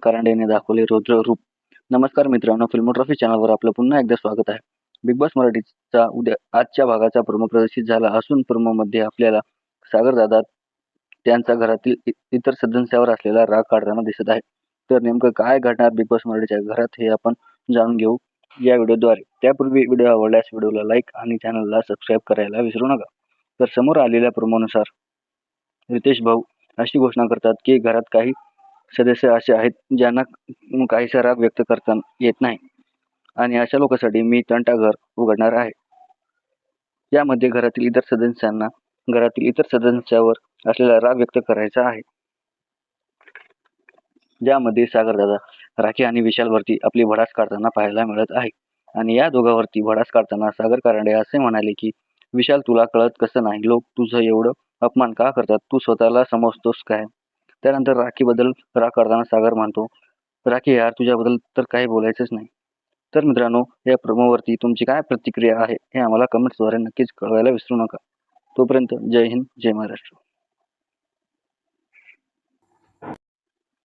कारंडेने दाखवले रौद्र रूप. नमस्कार मित्रांनो, फिल्मोग्राफी चॅनलवर आपलं पुन्हा एकदा स्वागत आहे. बिग बॉस मराठीचा आजच्या भागाचा प्रोमो प्रदर्शित झाला असून प्रोमोमध्ये आपल्याला सागरदादा त्यांच्या घरातील इतर सदस्यांवर असलेला राग काढताना दिसत आहे. तर नेमकं काय घडणार बिग बॉस मराठीच्या घरात हे आपण जाणून घेऊ या व्हिडिओद्वारे. त्यापूर्वी व्हिडिओ आवडल्यास व्हिडिओला लाईक आणि चॅनलला सबस्क्राईब करायला विसरू नका. तर समोर आलेल्या प्रोमोनुसार रितेश भाऊ अशी घोषणा करतात की घरात काही सदस्य असे आहेत ज्यांना काहीसा राग व्यक्त करता येत नाही आणि अशा लोकांसाठी मी तंटाघर उघडणार आहे. यामध्ये घरातील इतर सदस्यांवर असलेला राग व्यक्त करायचा आहे. ज्यामध्ये सागरदादा राखी आणि विशालवरती आपली भडास काढताना पाहायला मिळत आहे. आणि या दोघांवरती भडास काढताना सागर कारंडे असे म्हणाले की विशाल, तुला कळत कसं नाही? लोक तुझं एवढं अपमान का करतात? तू स्वतःला समजतोस काय? त्यानंतर राखीबद्दल राग काढताना सागर म्हणतो, राखी यार, तुझ्याबद्दल तर काही बोलायचंच नाही. तर मित्रांनो, या प्रोमोवरती तुमची काय प्रतिक्रिया आहे हे आम्हाला कमेंट्सद्वारे नक्कीच कळवायला विसरू नका. तोपर्यंत जय हिंद, जय महाराष्ट्र.